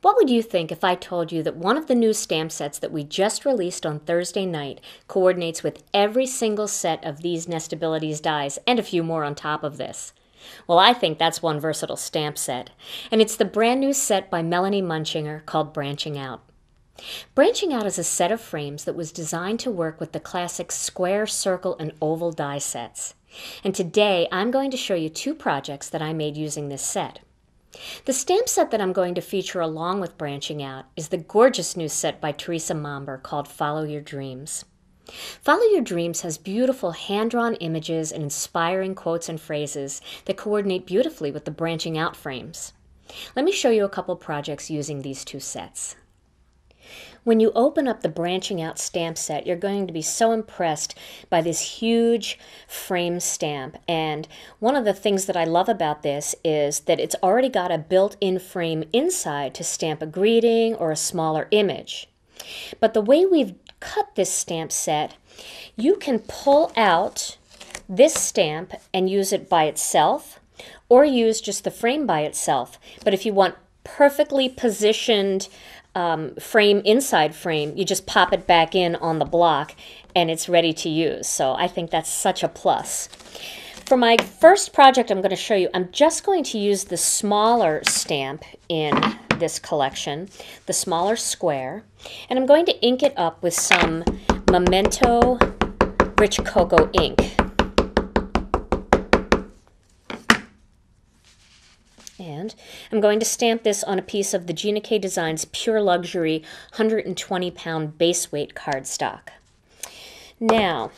What would you think if I told you that one of the new stamp sets that we just released on Thursday night coordinates with every single set of these Nestabilities dies and a few more on top of this? Well, I think that's one versatile stamp set, and it's the brand new set by Melanie Munchinger called Branching Out. Branching Out is a set of frames that was designed to work with the classic square, circle, and oval die sets. And today I'm going to show you two projects that I made using this set. The stamp set that I'm going to feature along with Branching Out is the gorgeous new set by Teresa Momber called Follow Your Dreams. Follow Your Dreams has beautiful hand-drawn images and inspiring quotes and phrases that coordinate beautifully with the Branching Out frames. Let me show you a couple projects using these two sets. When you open up the Branching Out stamp set, you're going to be so impressed by this huge frame stamp. And one of the things that I love about this is that it's already got a built-in frame inside to stamp a greeting or a smaller image. But the way we've cut this stamp set, you can pull out this stamp and use it by itself, or use just the frame by itself. But if you want perfectly positioned frame inside frame, you just pop it back in on the block and it's ready to use. So I think that's such a plus. For my first project I'm going to show you, I'm just going to use the smaller stamp in this collection, the smaller square, and I'm going to ink it up with some Memento Rich Cocoa ink. And I'm going to stamp this on a piece of the Gina K Designs Pure Luxury 120-pound base weight cardstock. Now,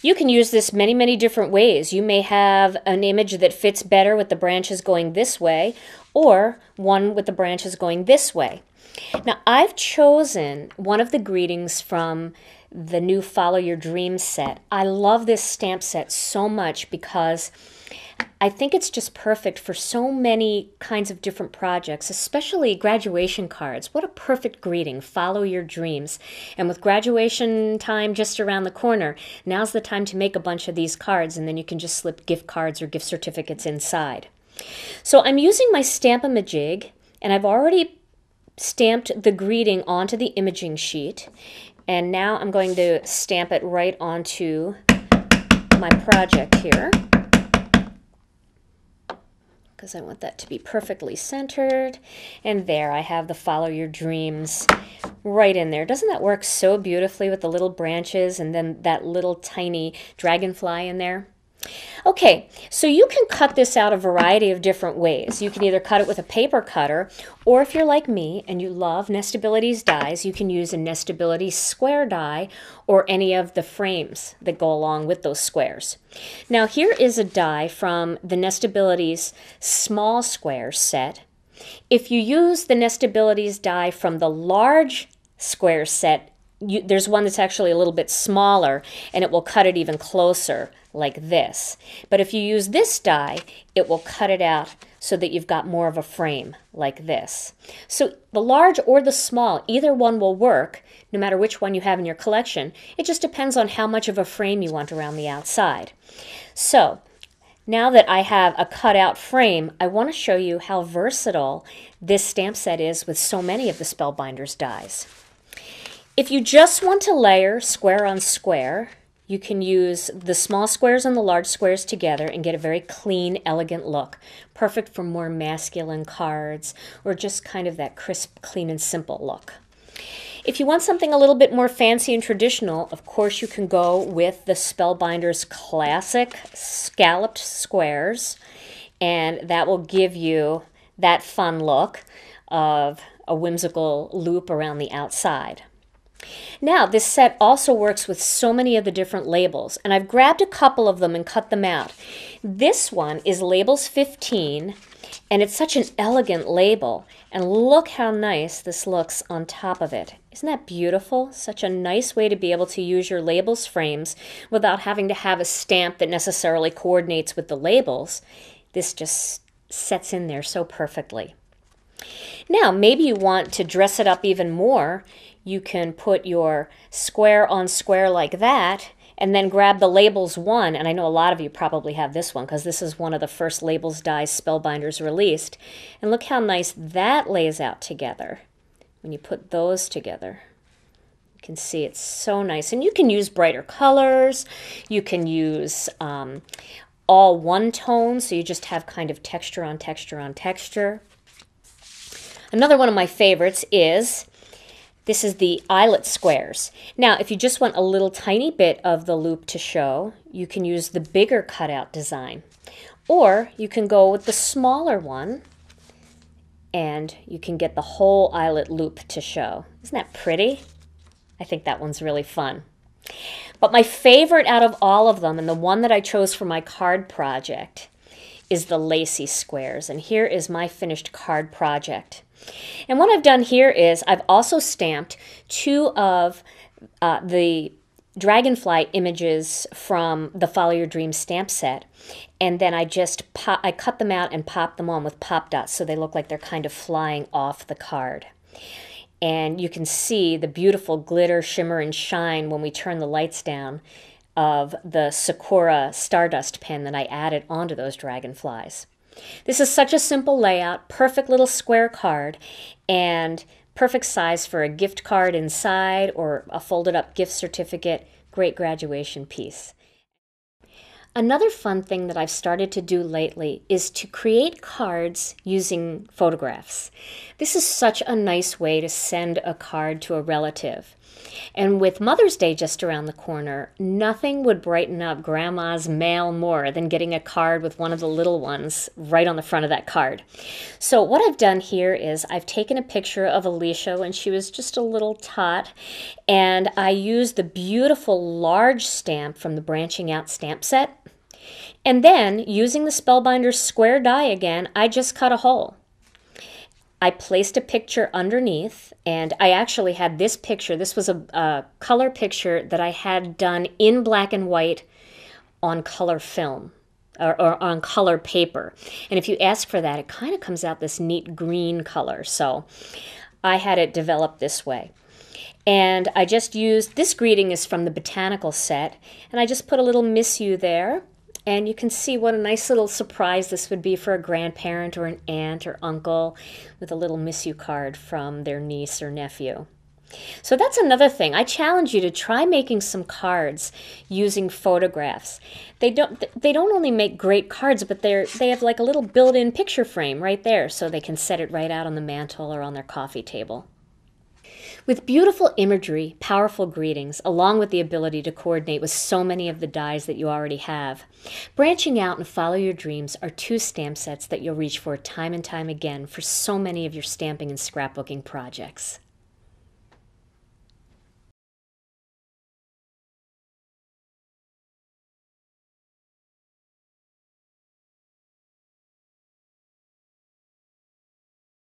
you can use this many different ways. You may have an image that fits better with the branches going this way, or one with the branches going this way. Now, I've chosen one of the greetings from the new Follow Your Dreams set. I love this stamp set so much because I think it's just perfect for so many kinds of different projects, especially graduation cards. What a perfect greeting, Follow Your Dreams. And with graduation time just around the corner, now's the time to make a bunch of these cards, and then you can just slip gift cards or gift certificates inside. So I'm using my Stamp-A-Majig, and I've already stamped the greeting onto the imaging sheet, and now I'm going to stamp it right onto my project here, because I want that to be perfectly centered. And there I have the Follow Your Dreams right in there. Doesn't that work so beautifully with the little branches and then that little tiny dragonfly in there? Okay, so you can cut this out a variety of different ways. You can either cut it with a paper cutter, or if you're like me and you love Nestabilities dies, you can use a Nestabilities square die or any of the frames that go along with those squares. Now here is a die from the Nestabilities small square set. If you use the Nestabilities die from the large square set, there's one that's actually a little bit smaller, and it will cut it even closer like this. But if you use this die, it will cut it out so that you've got more of a frame like this. So the large or the small, either one will work, no matter which one you have in your collection. It just depends on how much of a frame you want around the outside. So now that I have a cutout frame, I want to show you how versatile this stamp set is with so many of the Spellbinders dies. If you just want to layer square on square, you can use the small squares and the large squares together and get a very clean, elegant look. Perfect for more masculine cards or just kind of that crisp, clean, and simple look. If you want something a little bit more fancy and traditional, of course you can go with the Spellbinders classic scalloped squares, and that will give you that fun look of a whimsical loop around the outside. Now, this set also works with so many of the different labels, and I've grabbed a couple of them and cut them out. This one is Labels 15, and it's such an elegant label, and look how nice this looks on top of it. Isn't that beautiful? Such a nice way to be able to use your labels frames without having to have a stamp that necessarily coordinates with the labels. This just sets in there so perfectly. Now, maybe you want to dress it up even more. You can put your square on square like that and then grab the Labels 1, and I know a lot of you probably have this one because this is one of the first Labels dies Spellbinders released. And look how nice that lays out together when you put those together. You can see it's so nice. And you can use brighter colors. You can use all one tone, so you just have kind of texture on texture on texture. Another one of my favorites is, this is the eyelet squares. Now, if you just want a little tiny bit of the loop to show, you can use the bigger cutout design. Or you can go with the smaller one, and you can get the whole eyelet loop to show. Isn't that pretty? I think that one's really fun. But my favorite out of all of them, and the one that I chose for my card project, is the lacy squares. And here is my finished card project. And what I've done here is I've also stamped 2 of the dragonfly images from the Follow Your Dreams stamp set. And then I cut them out and popped them on with pop dots so they look like they're kind of flying off the card. And you can see the beautiful glitter, shimmer, and shine when we turn the lights down of the Sakura Stardust pen that I added onto those dragonflies. This is such a simple layout, perfect little square card, and perfect size for a gift card inside or a folded up gift certificate. Great graduation piece. Another fun thing that I've started to do lately is to create cards using photographs. This is such a nice way to send a card to a relative. And with Mother's Day just around the corner, nothing would brighten up Grandma's mail more than getting a card with one of the little ones right on the front of that card. So what I've done here is I've taken a picture of Alicia when she was just a little tot, and I used the beautiful large stamp from the Branching Out stamp set. And then, using the Spellbinders square die again, I just cut a hole. I placed a picture underneath, and I actually had this picture. This was a color picture that I had done in black and white on color film, or on color paper. And if you ask for that, it kind of comes out this neat green color. So I had it developed this way. And I just used, this greeting is from the Botanical set, and I just put a little miss you there. And you can see what a nice little surprise this would be for a grandparent or an aunt or uncle with a little miss you card from their niece or nephew. So that's another thing. I challenge you to try making some cards using photographs. They don't only make great cards, but they have like a little built-in picture frame right there, so they can set it right out on the mantle or on their coffee table. With beautiful imagery, powerful greetings, along with the ability to coordinate with so many of the dies that you already have, Branching Out and Follow Your Dreams are 2 stamp sets that you'll reach for time and time again for so many of your stamping and scrapbooking projects.